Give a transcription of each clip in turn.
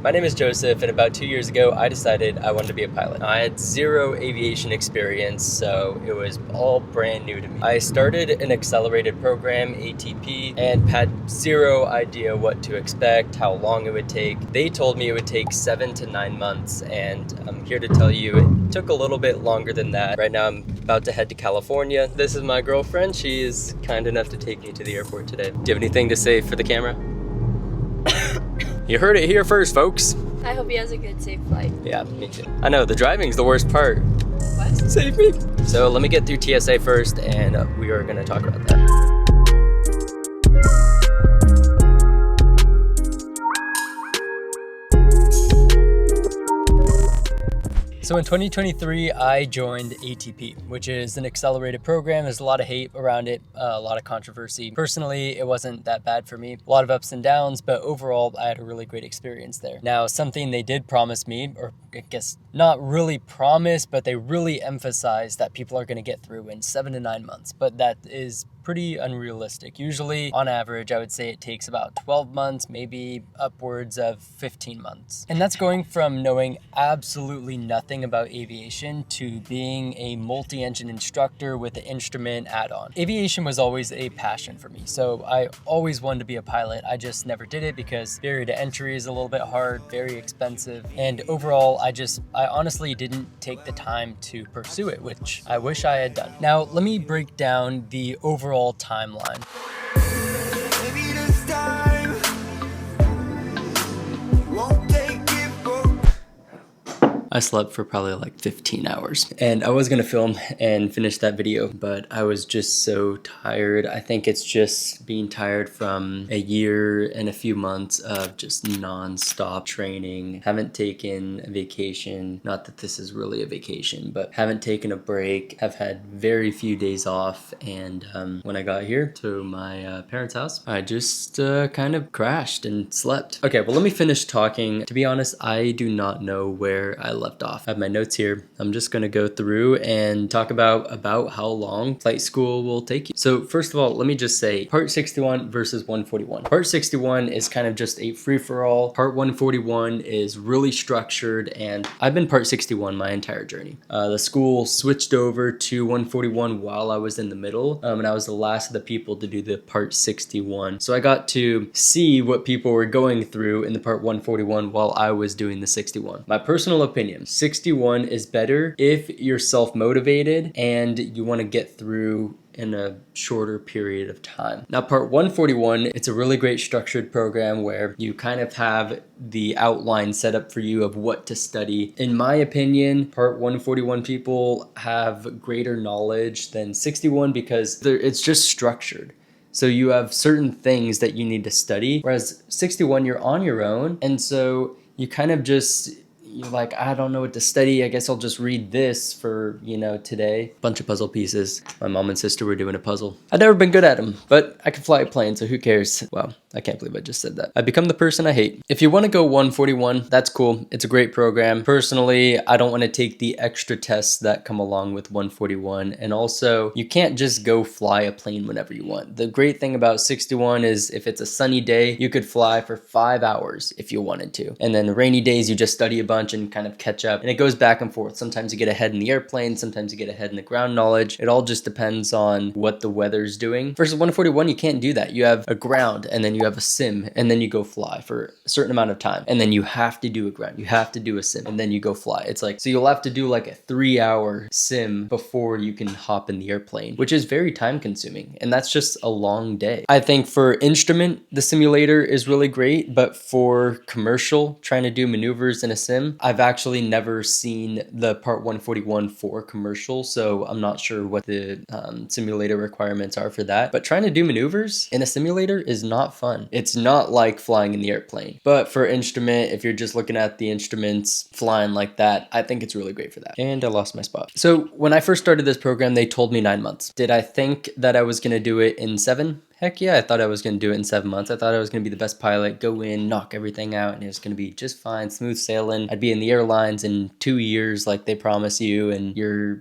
My name is Joseph, and about 2 years ago, I decided I wanted to be a pilot. I had zero aviation experience, so it was all brand new to me. I started an accelerated program, ATP, and had zero idea what to expect, how long it would take. They told me it would take 7 to 9 months, and I'm here to tell you it took a little bit longer than that. Right now, I'm about to head to California. This is my girlfriend. She is kind enough to take me to the airport today. Do you have anything to say for the camera? You heard it here first, folks. I hope he has a good, safe flight. Yeah, me too. I know, the driving's the worst part. What? Save me. So let me get through TSA first, and we are gonna talk about that. So in 2023, I joined ATP, which is an accelerated program. There's a lot of hate around it, a lot of controversy. Personally, it wasn't that bad for me. A lot of ups and downs, but overall, I had a really great experience there. Now, something they did promise me, or I guess not really promise, but they really emphasized that people are going to get through in 7 to 9 months. But that is pretty unrealistic. Usually, on average, I would say it takes about 12 months, maybe upwards of 15 months. And that's going from knowing absolutely nothing about aviation to being a multi-engine instructor with an instrument add-on. Aviation was always a passion for me, so I always wanted to be a pilot. I just never did it because barrier to entry is a little bit hard, very expensive, and overall, I honestly didn't take the time to pursue it, which I wish I had done. Now, let me break down the overall timeline. I slept for probably like 15 hours, and I was gonna film and finish that video, but I was just so tired. I think it's just being tired from a year and a few months of just non-stop training. Haven't taken a vacation, not that this is really a vacation, but haven't taken a break, have had very few days off, and when I got here to my parents' house, I just kind of crashed and slept. Okay, well, let me finish talking. To be honest, I do not know where I left off. I have my notes here. I'm just going to go through and talk about how long flight school will take you. So first of all, let me just say Part 61 versus 141. Part 61 is kind of just a free-for-all. Part 141 is really structured, and I've been Part 61 my entire journey. The school switched over to 141 while I was in the middle, and I was the last of the people to do the Part 61. So I got to see what people were going through in the Part 141 while I was doing the 61. My personal opinion, 61 is better if you're self-motivated and you want to get through in a shorter period of time. Now, Part 141, it's a really great structured program where you kind of have the outline set up for you of what to study. In my opinion, Part 141 people have greater knowledge than 61 because it's just structured. So you have certain things that you need to study, whereas 61, you're on your own, and so you kind of just, you're like, I don't know what to study. I guess I'll just read this for, today. Bunch of puzzle pieces. My mom and sister were doing a puzzle. I'd never been good at them, but I could fly a plane, so who cares? Wow, I can't believe I just said that. I've become the person I hate. If you want to go 141, that's cool. It's a great program. Personally, I don't want to take the extra tests that come along with 141. And also, you can't just go fly a plane whenever you want. The great thing about 61 is if it's a sunny day, you could fly for 5 hours if you wanted to. And then the rainy days, you just study a bunch and kind of catch up, and it goes back and forth. Sometimes you get ahead in the airplane, sometimes you get ahead in the ground knowledge. It all just depends on what the weather's doing. Versus 141, you can't do that. You have a ground, and then you have a sim, and then you go fly for a certain amount of time, and then you have to do a ground, you have to do a sim, and then you go fly. It's like, so you'll have to do like a 3-hour sim before you can hop in the airplane, which is very time consuming, and that's just a long day. I think for instrument, the simulator is really great, but for commercial, trying to do maneuvers in a sim, I've actually never seen the Part 141 for commercial, so I'm not sure what the simulator requirements are for that. But trying to do maneuvers in a simulator is not fun. It's not like flying in the airplane. But for instrument, if you're just looking at the instruments flying like that, I think it's really great for that. And I lost my spot. So when I first started this program, they told me 9 months. Did I think that I was going to do it in 7? Heck yeah, I thought I was going to do it in 7 months. I thought I was going to be the best pilot, go in, knock everything out, and it was going to be just fine, smooth sailing. I'd be in the airlines in 2 years like they promise you, and you're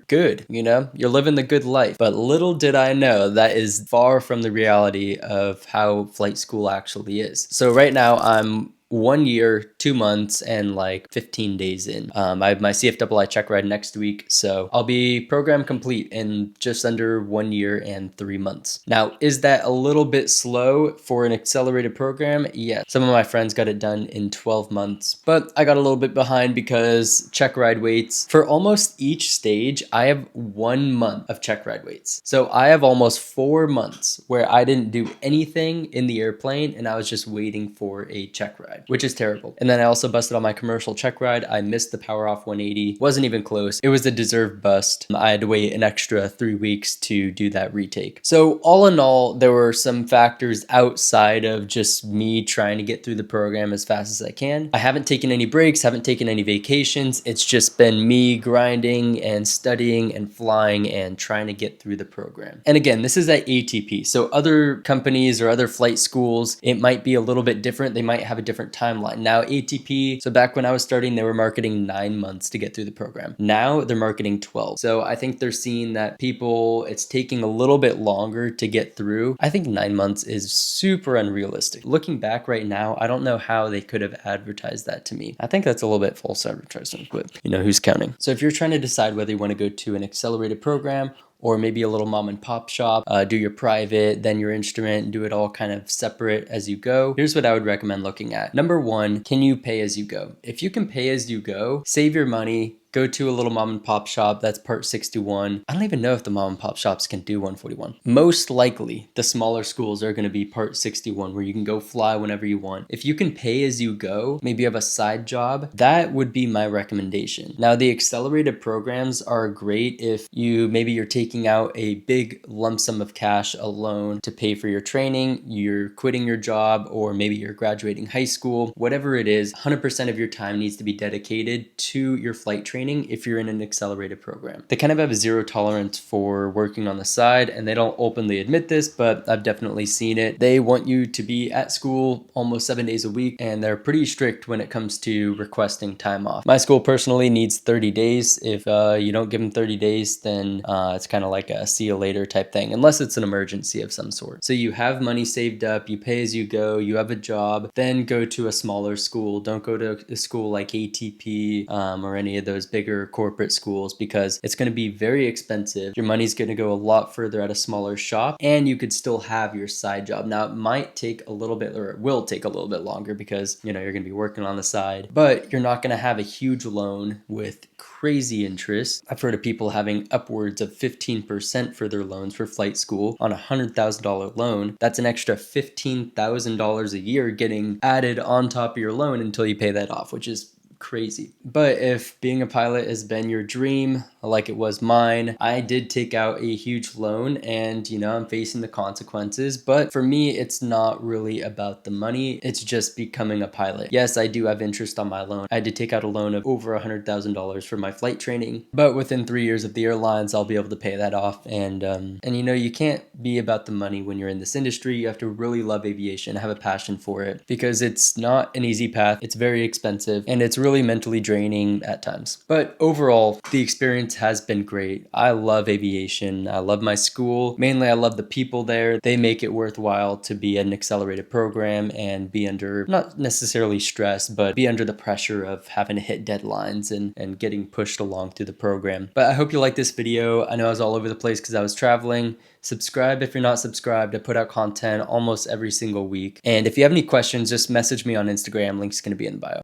good, You're living the good life. But little did I know that is far from the reality of how flight school actually is. So right now I'm 1 year, 2 months, and like 15 days in. I have my CFII checkride next week, so I'll be program complete in just under 1 year and 3 months. Now, is that a little bit slow for an accelerated program? Yeah, some of my friends got it done in 12 months, but I got a little bit behind because checkride waits. For almost each stage, I have 1 month of checkride waits. So I have almost 4 months where I didn't do anything in the airplane and I was just waiting for a check ride, which is terrible. And then I also busted on my commercial check ride. I missed the power off 180, wasn't even close. It was a deserved bust. I had to wait an extra 3 weeks to do that retake. So all in all, there were some factors outside of just me trying to get through the program as fast as I can. I haven't taken any breaks, haven't taken any vacations. It's just been me grinding and studying and flying and trying to get through the program. And again, this is at ATP. So other companies or other flight schools, it might be a little bit different. They might have a different timeline. Now ATP, so back when I was starting, they were marketing 9 months to get through the program. Now they're marketing 12. So I think they're seeing that people, it's taking a little bit longer to get through. I think 9 months is super unrealistic. Looking back right now, I don't know how they could have advertised that to me. I think that's a little bit false advertising, but you know, who's counting? So if you're trying to decide whether you want to go to an accelerated program or maybe a little mom and pop shop, do your private, then your instrument, do it all kind of separate as you go. Here's what I would recommend looking at. Number one, can you pay as you go? If you can pay as you go, save your money, go to a little mom and pop shop that's Part 61. I don't even know if the mom and pop shops can do 141. Most likely, the smaller schools are going to be Part 61 where you can go fly whenever you want. If you can pay as you go, maybe you have a side job, that would be my recommendation. Now, the accelerated programs are great if maybe you're taking out a big lump sum of cash, a loan to pay for your training, you're quitting your job, or maybe you're graduating high school, whatever it is, 100% of your time needs to be dedicated to your flight training if you're in an accelerated program. They kind of have a zero tolerance for working on the side, and they don't openly admit this, but I've definitely seen it. They want you to be at school almost 7 days a week, and they're pretty strict when it comes to requesting time off. My school personally needs 30 days. If you don't give them 30 days, then it's kind of like a see you later type thing, unless it's an emergency of some sort. So you have money saved up, you pay as you go, you have a job, then go to a smaller school. Don't go to a school like ATP or any of those bigger corporate schools because it's going to be very expensive. Your money's going to go a lot further at a smaller shop, and you could still have your side job. Now, it might take a little bit, or it will take a little bit longer because, you know, you're going to be working on the side, but you're not going to have a huge loan with crazy interest. I've heard of people having upwards of 15% for their loans for flight school on a $100,000 loan. That's an extra $15,000 a year getting added on top of your loan until you pay that off, which is crazy. But if being a pilot has been your dream, like it was mine, I did take out a huge loan and, you know, I'm facing the consequences. But for me, it's not really about the money. It's just becoming a pilot. Yes, I do have interest on my loan. I did take out a loan of over $100,000 for my flight training, but within 3 years of the airlines, I'll be able to pay that off. And you know, you can't be about the money when you're in this industry. You have to really love aviation, have a passion for it, because it's not an easy path. It's very expensive and it's really mentally draining at times. But overall, the experience has been great. I love aviation. I love my school. Mainly, I love the people there. They make it worthwhile to be an accelerated program and be under, not necessarily stress, but be under the pressure of having to hit deadlines and getting pushed along through the program. But I hope you like this video. I know I was all over the place because I was traveling. Subscribe if you're not subscribed. I put out content almost every single week. And if you have any questions, just message me on Instagram. Link's going to be in the bio.